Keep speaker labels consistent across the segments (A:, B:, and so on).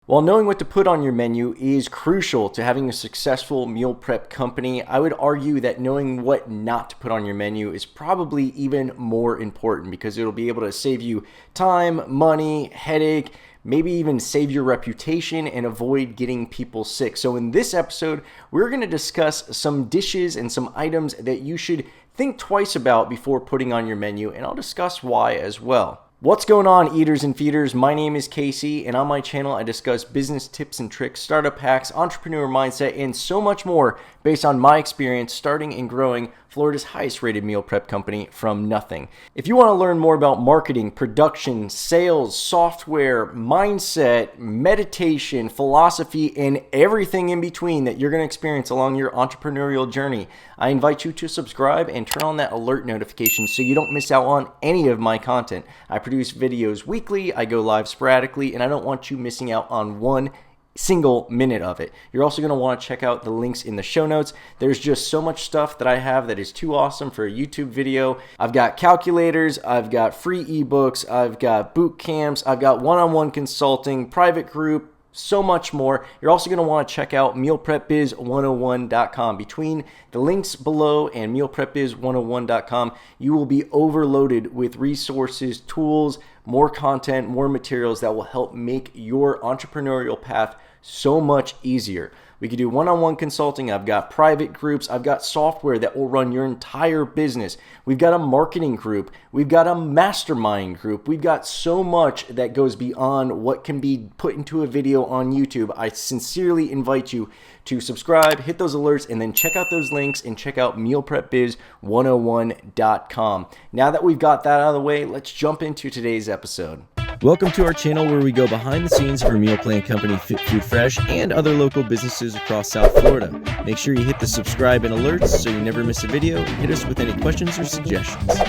A: While knowing what to put on your menu is crucial to having a successful meal prep company, I would argue that knowing what not to put on your menu is probably even more important because it'll be able to save you time, money, headache, maybe even save your reputation and avoid getting people sick. So in this episode, we're going to discuss some dishes and some items that you should think twice about before putting on your menu, and I'll discuss why as well. What's going on, eaters and feeders? My name is Casey, and on my channel I discuss business tips and tricks, startup hacks, entrepreneur mindset, and so much more based on my experience starting and growing Florida's highest rated meal prep company from nothing. If you want to learn more about marketing, production, sales, software, mindset, meditation, philosophy, and everything in between that you're going to experience along your entrepreneurial journey, I invite you to subscribe and turn on that alert notification so you don't miss out on any of my content. I produce videos weekly, I go live sporadically, and I don't want you missing out on one single minute of it. You're also going to want to check out the links in the show notes. There's just so much stuff that I have that is too awesome for a YouTube video. I've got calculators, I've got free ebooks, I've got boot camps, I've got one-on-one consulting, private group, so much more. You're also going to want to check out mealprepbiz101.com. Between the links below and mealprepbiz101.com, you will be overloaded with resources, tools, more content, more materials that will help make your entrepreneurial path so much easier. We can do one-on-one consulting. I've got private groups. I've got software that will run your entire business. We've got a marketing group. We've got a mastermind group. We've got so much that goes beyond what can be put into a video on YouTube. I sincerely invite you to subscribe, hit those alerts, and then check out those links and check out mealprepbiz101.com. Now that we've got that out of the way, let's jump into today's episode. Welcome to our channel where we go behind the scenes for meal plan company Fit Food Fresh and other local businesses across South Florida. Make sure you hit the subscribe and alerts so you never miss a video, and hit us with any questions or suggestions.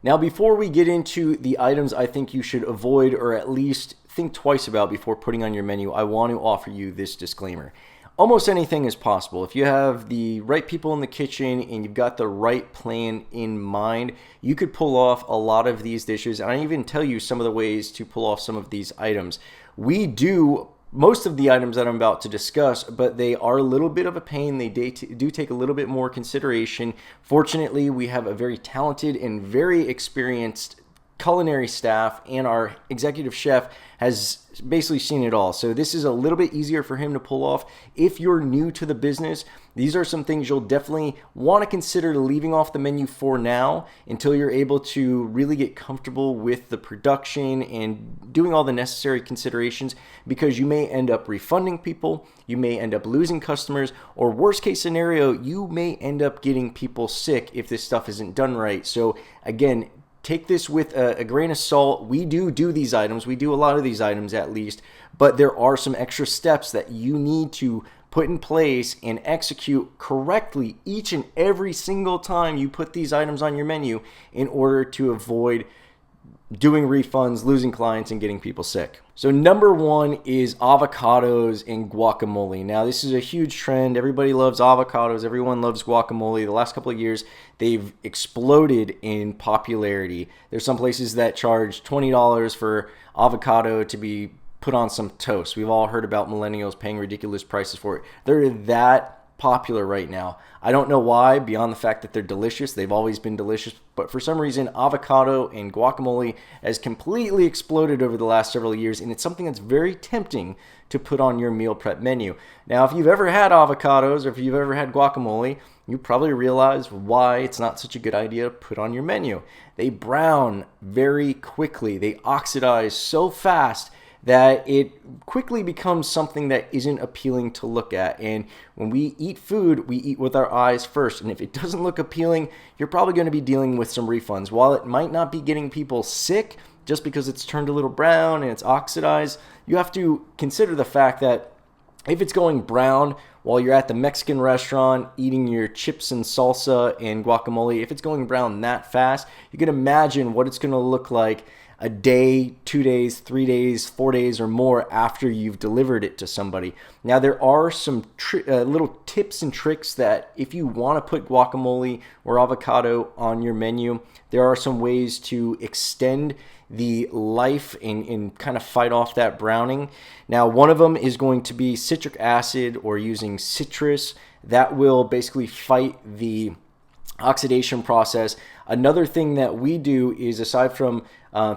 A: Now, before we get into the items I think you should avoid or at least think twice about before putting on your menu, I want to offer you this disclaimer. Almost anything is possible. If you have the right people in the kitchen and you've got the right plan in mind, you could pull off a lot of these dishes. And I even tell you some of the ways to pull off some of these items. We do most of the items that I'm about to discuss, but they are a little bit of a pain. They do take a little bit more consideration. Fortunately, we have a very talented and very experienced culinary staff, and our executive chef has basically seen it all. So this is a little bit easier for him to pull off. If you're new to the business, these are some things you'll definitely want to consider leaving off the menu for now until you're able to really get comfortable with the production and doing all the necessary considerations, because you may end up refunding people, you may end up losing customers, or worst case scenario, you may end up getting people sick if this stuff isn't done right. So again, take this with a grain of salt. We do these items. We do a lot of these items at least, but there are some extra steps that you need to put in place and execute correctly each and every single time you put these items on your menu in order to avoid doing refunds, losing clients, and getting people sick. So number one is avocados and guacamole. Now, this is a huge trend. Everybody loves avocados. Everyone loves guacamole. The last couple of years, they've exploded in popularity. There's some places that charge $20 for avocado to be put on some toast. We've all heard about millennials paying ridiculous prices for it. They're that popular right now. I don't know why, beyond the fact that they're delicious. They've always been delicious, but for some reason, avocado and guacamole has completely exploded over the last several years, and it's something that's very tempting to put on your meal prep menu. Now, if you've ever had avocados or if you've ever had guacamole, you probably realize why it's not such a good idea to put on your menu. They brown very quickly. They oxidize so fast that it quickly becomes something that isn't appealing to look at. And when we eat food, we eat with our eyes first. And if it doesn't look appealing, you're probably going to be dealing with some refunds. While it might not be getting people sick just because it's turned a little brown and it's oxidized, you have to consider the fact that if it's going brown while you're at the Mexican restaurant eating your chips and salsa and guacamole, if it's going brown that fast, you can imagine what it's going to look like a day, 2 days, 3 days, 4 days or more after you've delivered it to somebody. Now, there are some little tips and tricks that if you want to put guacamole or avocado on your menu, there are some ways to extend the life and kind of fight off that browning. Now, one of them is going to be citric acid or using citrus. That will basically fight the oxidation process. Another thing that we do is, aside from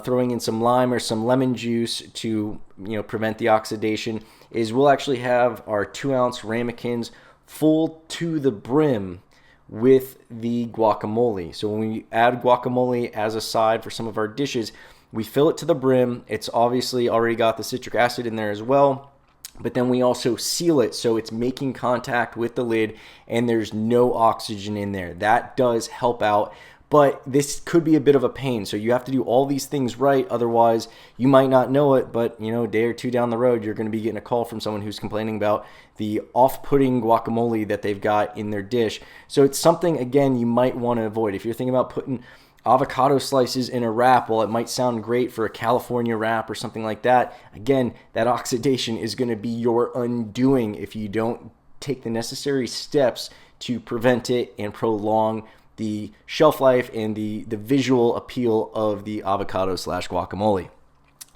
A: throwing in some lime or some lemon juice to prevent the oxidation, is we'll actually have our 2-ounce ramekins full to the brim with the guacamole. So when we add guacamole as a side for some of our dishes, we fill it to the brim. It's obviously already got the citric acid in there as well, but then we also seal it so it's making contact with the lid and there's no oxygen in there. That does help out, but this could be a bit of a pain. So you have to do all these things right. Otherwise, you might not know it, but a day or two down the road, you're going to be getting a call from someone who's complaining about the off-putting guacamole that they've got in their dish. So it's something, again, you might want to avoid. If you're thinking about putting avocado slices in a wrap, well, it might sound great for a California wrap or something like that. Again, that oxidation is going to be your undoing if you don't take the necessary steps to prevent it and prolong the shelf life and the visual appeal of the avocado / guacamole.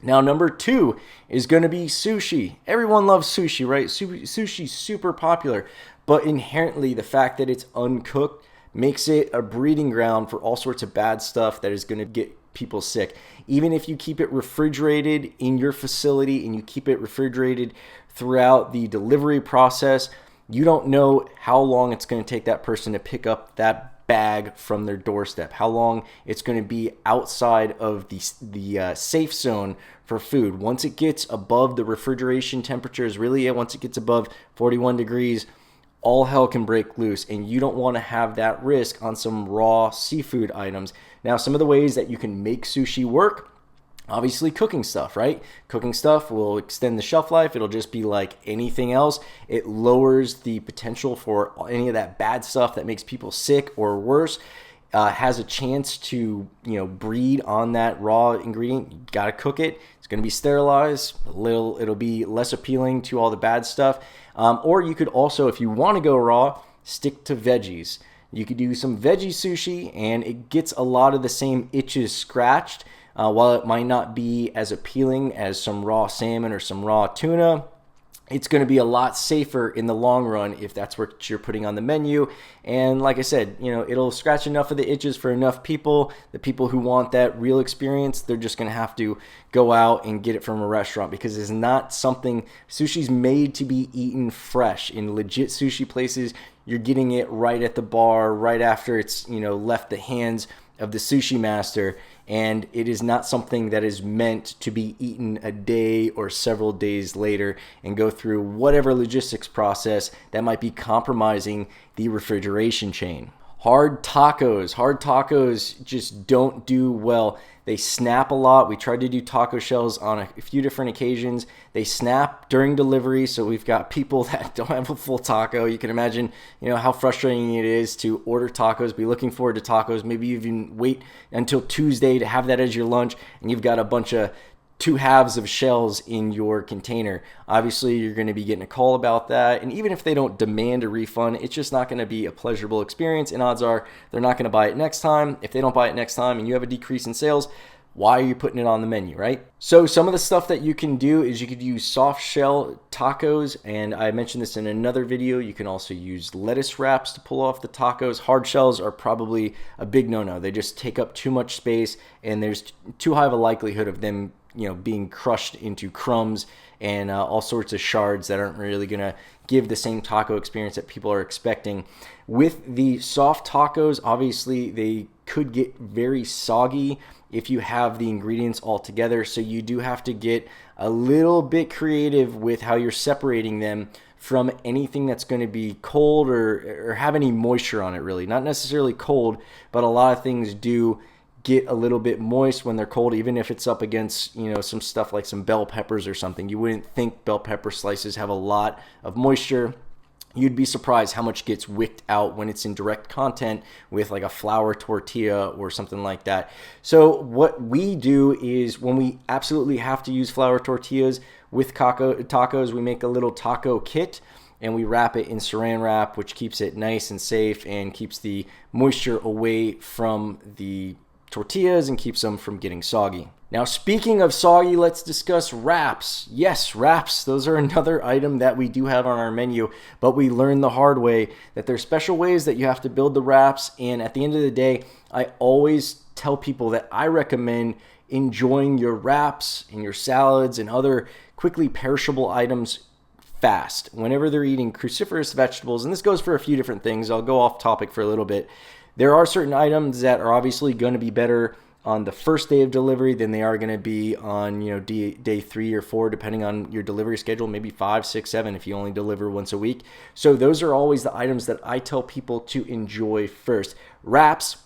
A: Now, number 2 is going to be sushi. Everyone loves sushi, right? Sushi's super popular, but inherently the fact that it's uncooked makes it a breeding ground for all sorts of bad stuff that is going to get people sick. Even if you keep it refrigerated in your facility and you keep it refrigerated throughout the delivery process, you don't know how long it's going to take that person to pick up that bag from their doorstep, how long it's going to be outside of the safe zone for food. Once it gets above the refrigeration temperatures, once it gets above 41 degrees, all hell can break loose, and you don't want to have that risk on some raw seafood items. Now, some of the ways that you can make sushi work, obviously cooking stuff, right? Cooking stuff will extend the shelf life. It'll just be like anything else. It lowers the potential for any of that bad stuff that makes people sick or worse. Has a chance to breed on that raw ingredient. You got to cook it. It's going to be sterilized. It'll be less appealing to all the bad stuff. Or you could also, if you want to go raw, stick to veggies. You could do some veggie sushi, and it gets a lot of the same itches scratched. While it might not be as appealing as some raw salmon or some raw tuna, it's going to be a lot safer in the long run if that's what you're putting on the menu. And like I said, it'll scratch enough of the itches for enough people. The people who want that real experience, they're just going to have to go out and get it from a restaurant, because it's not something, sushi's made to be eaten fresh. In legit sushi places, you're getting it right at the bar, right after it's, left the hands of the sushi master, and it is not something that is meant to be eaten a day or several days later and go through whatever logistics process that might be compromising the refrigeration chain. Hard tacos just don't do well. They snap a lot. We tried to do taco shells on a few different occasions. They snap during delivery, so we've got people that don't have a full taco. You can imagine, how frustrating it is to order tacos, be looking forward to tacos, maybe even wait until Tuesday to have that as your lunch, and you've got a bunch of 2 halves of shells in your container. Obviously, you're going to be getting a call about that, and even if they don't demand a refund, it's just not going to be a pleasurable experience, and odds are they're not going to buy it next time. If they don't buy it next time and you have a decrease in sales, why are you putting it on the menu, right? So some of the stuff that you can do is you could use soft shell tacos, and I mentioned this in another video. You can also use lettuce wraps to pull off the tacos. Hard shells are probably a big no-no. They just take up too much space, and there's too high of a likelihood of them being crushed into crumbs and all sorts of shards that aren't really going to give the same taco experience that people are expecting. With the soft tacos, obviously they could get very soggy if you have the ingredients all together, so you do have to get a little bit creative with how you're separating them from anything that's going to be cold or have any moisture on it, really. Not necessarily cold, but a lot of things do get a little bit moist when they're cold, even if it's up against some stuff like some bell peppers or something. You wouldn't think bell pepper slices have a lot of moisture. you'd be surprised how much gets wicked out when it's in direct content with like a flour tortilla or something like that. So what we do is when we absolutely have to use flour tortillas with tacos, we make a little taco kit and we wrap it in saran wrap, which keeps it nice and safe and keeps the moisture away from the tortillas and keeps them from getting soggy. Now, speaking of soggy, let's discuss wraps. Yes, wraps, those are another item that we do have on our menu, but we learned the hard way that there's special ways that you have to build the wraps. And at the end of the day, I always tell people that I recommend enjoying your wraps and your salads and other quickly perishable items fast whenever they're eating cruciferous vegetables. And this goes for a few different things. I'll go off topic for a little bit. There are certain items that are obviously going to be better on the first day of delivery than they are going to be on day 3 or 4, depending on your delivery schedule, maybe 5, 6, 7 if you only deliver once a week. So those are always the items that I tell people to enjoy first. Wraps,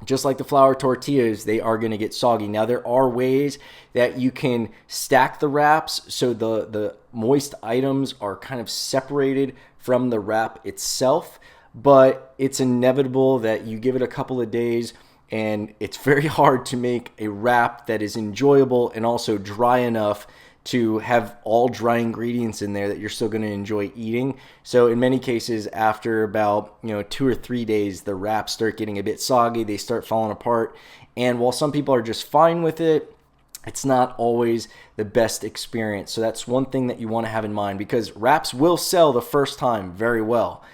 A: just like the flour tortillas, they are going to get soggy. Now, there are ways that you can stack the wraps so the moist items are kind of separated from the wrap itself, but it's inevitable that you give it a couple of days and it's very hard to make a wrap that is enjoyable and also dry enough to have all dry ingredients in there that you're still going to enjoy eating. So in many cases, after about 2 or 3 days, the wraps start getting a bit soggy, they start falling apart. And while some people are just fine with it, it's not always the best experience. So that's one thing that you want to have in mind, because wraps will sell the first time very well.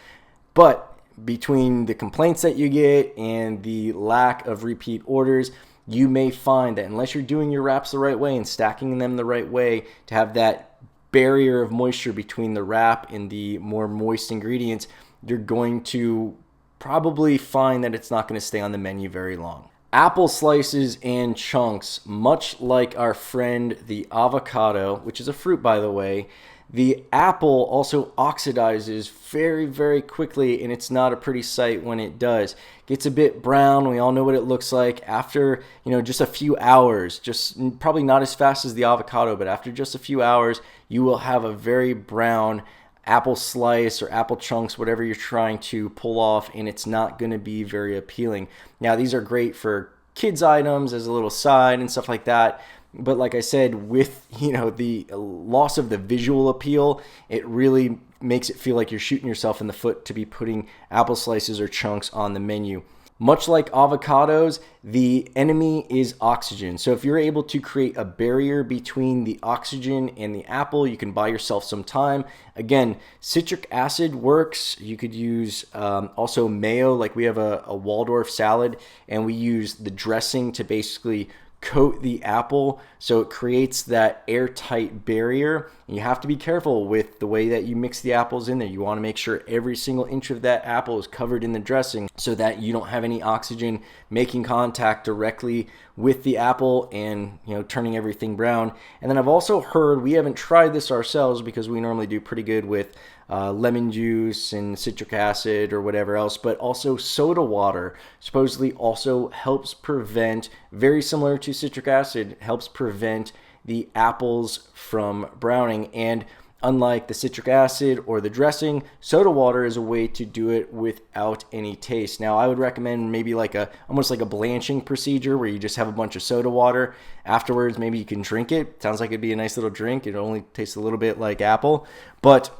A: But between the complaints that you get and the lack of repeat orders, you may find that unless you're doing your wraps the right way and stacking them the right way to have that barrier of moisture between the wrap and the more moist ingredients, you're going to probably find that it's not going to stay on the menu very long. Apple slices and chunks, much like our friend the avocado, which is a fruit by the way, the apple also oxidizes very, very quickly, and it's not a pretty sight when it does. Gets a bit brown. We all know what it looks like after, just a few hours, just probably not as fast as the avocado, but after just a few hours, you will have a very brown apple slice or apple chunks, whatever you're trying to pull off, and it's not going to be very appealing. Now, these are great for kids items as a little side and stuff like that. But like I said, with the loss of the visual appeal, it really makes it feel like you're shooting yourself in the foot to be putting apple slices or chunks on the menu. Much like avocados, the enemy is oxygen. So if you're able to create a barrier between the oxygen and the apple, you can buy yourself some time. Again, citric acid works. You could use also mayo, like we have a Waldorf salad, and we use the dressing to basically coat the apple so it creates that airtight barrier. And you have to be careful with the way that you mix the apples in there. You want to make sure every single inch of that apple is covered in the dressing so that you don't have any oxygen making contact directly with the apple and turning everything brown. And then I've also heard, we haven't tried this ourselves because we normally do pretty good with lemon juice and citric acid or whatever else, but also soda water supposedly also helps prevent, very similar to citric acid, helps prevent the apples from browning. And unlike the citric acid or the dressing, soda water is a way to do it without any taste. Now, I would recommend maybe almost like a blanching procedure where you just have a bunch of soda water. Afterwards, maybe you can drink it. Sounds like it'd be a nice little drink. It only tastes a little bit like apple. But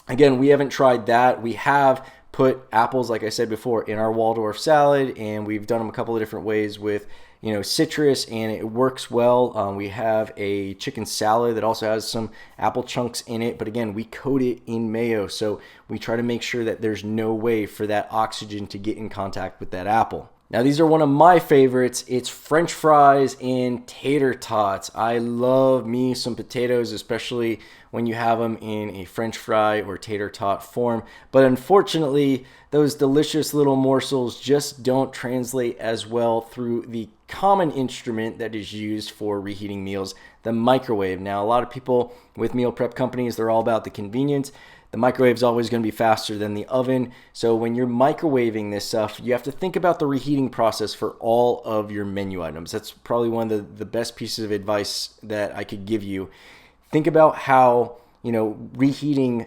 A: again, we haven't tried that. We have put apples, like I said before, in our Waldorf salad, and we've done them a couple of different ways with citrus, and it works well. We have a chicken salad that also has some apple chunks in it, but again, we coat it in mayo, so we try to make sure that there's no way for that oxygen to get in contact with that apple. Now, these are one of my favorites. It's French fries and tater tots. I love me some potatoes, especially when you have them in a French fry or tater tot form. But unfortunately, those delicious little morsels just don't translate as well through the common instrument that is used for reheating meals, the microwave. Now, a lot of people with meal prep companies, they're all about the convenience. The microwave is always going to be faster than the oven. So when you're microwaving this stuff, you have to think about the reheating process for all of your menu items. That's probably one of the best pieces of advice that I could give you. Think about how, reheating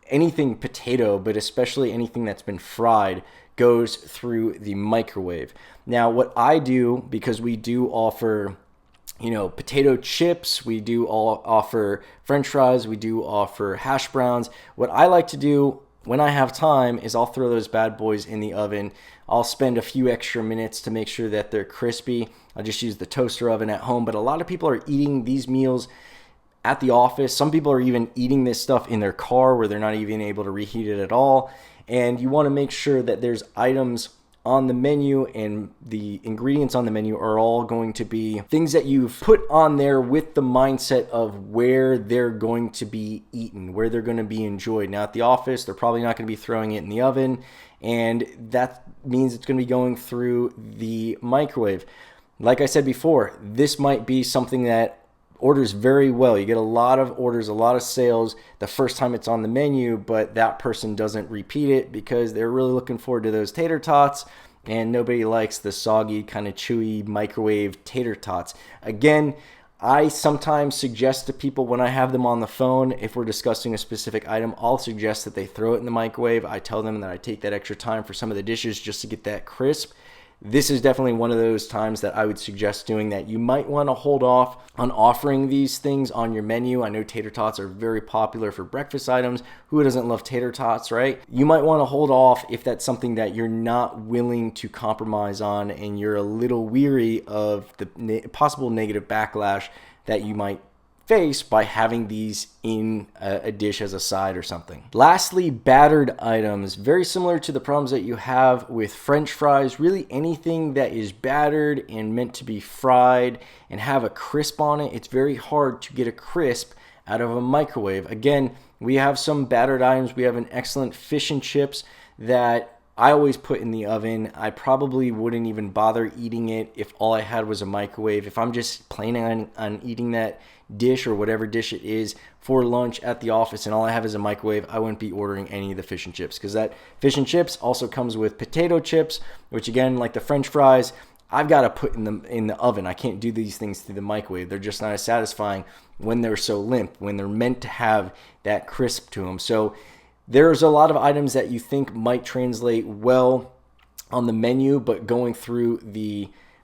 A: anything potato, but especially anything that's been fried, goes through the microwave. Now, what I do, because we do offer potato chips, we do offer French fries, we do offer hash browns. What I like to do when I have time is I'll throw those bad boys in the oven. I'll spend a few extra minutes to make sure that they're crispy. I'll just use the toaster oven at home, but a lot of people are eating these meals at the office. Some people are even eating this stuff in their car where they're not even able to reheat it at all. And you want to make sure that there's items on the menu, and the ingredients on the menu are all going to be things that you've put on there with the mindset of where they're going to be eaten, where they're going to be enjoyed. Now at the office, they're probably not going to be throwing it in the oven, and that means it's going to be going through the microwave. Like I said before, this might be something that orders very well. You get a lot of orders, a lot of sales the first time it's on the menu, but that person doesn't repeat it because they're really looking forward to those tater tots, and nobody likes the soggy, kind of chewy microwave tater tots. Again, I sometimes suggest to people when I have them on the phone, if we're discussing a specific item, I'll suggest that they throw it in the microwave. I tell them that I take that extra time for some of the dishes just to get that crisp. This is definitely one of those times that I would suggest doing that. You might want to hold off on offering these things on your menu. I know tater tots are very popular for breakfast items. Who doesn't love tater tots, right? You might want to hold off if that's something that you're not willing to compromise on and you're a little weary of the possible negative backlash that you might face by having these in a dish as a side or something. Lastly, battered items. Very similar to the problems that you have with French fries. Really anything that is battered and meant to be fried and have a crisp on it, it's very hard to get a crisp out of a microwave. Again, we have some battered items. We have an excellent fish and chips that I always put in the oven. I probably wouldn't even bother eating it if all I had was a microwave. If I'm just planning on eating that dish or whatever dish it is for lunch at the office and all I have is a microwave, I wouldn't be ordering any of the fish and chips, because that fish and chips also comes with potato chips, which again, like the French fries, I've got to put in the oven. I can't do these things through the microwave. They're just not as satisfying when they're so limp, when they're meant to have that crisp to them. So there's a lot of items that you think might translate well on the menu, but going through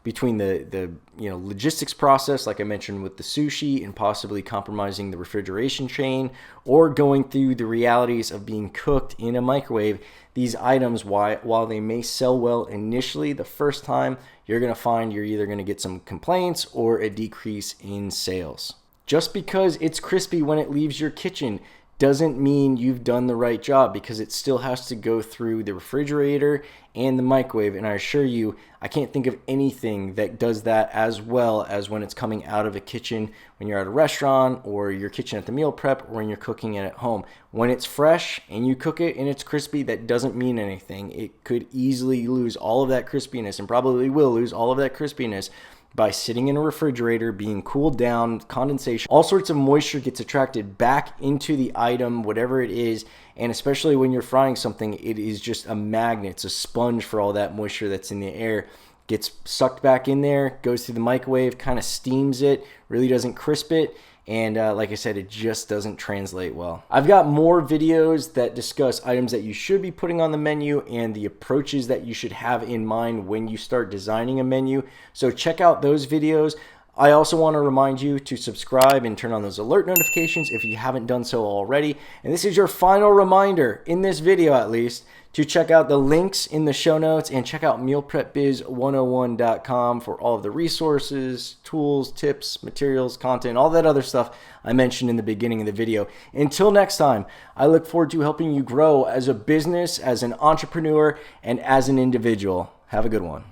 A: between the logistics process, like I mentioned with the sushi, and possibly compromising the refrigeration chain, or going through the realities of being cooked in a microwave, these items, while they may sell well initially the first time, you're going to find you're either going to get some complaints or a decrease in sales. Just because it's crispy when it leaves your kitchen doesn't mean you've done the right job, because it still has to go through the refrigerator and the microwave. And I assure you, I can't think of anything that does that as well as when it's coming out of a kitchen, when you're at a restaurant or your kitchen at the meal prep, or when you're cooking it at home. When it's fresh and you cook it and it's crispy, that doesn't mean anything. It could easily lose all of that crispiness, and probably will lose all of that crispiness by sitting in a refrigerator, being cooled down, condensation, all sorts of moisture gets attracted back into the item, whatever it is. And especially when you're frying something, it is just a magnet. It's a sponge for all that moisture that's in the air. Gets sucked back in there, goes through the microwave, kind of steams it, really doesn't crisp it. And like I said, it just doesn't translate well. I've got more videos that discuss items that you should be putting on the menu and the approaches that you should have in mind when you start designing a menu. So check out those videos. I also want to remind you to subscribe and turn on those alert notifications if you haven't done so already. And this is your final reminder, in this video at least, to check out the links in the show notes and check out mealprepbiz101.com for all of the resources, tools, tips, materials, content, all that other stuff I mentioned in the beginning of the video. Until next time, I look forward to helping you grow as a business, as an entrepreneur, and as an individual. Have a good one.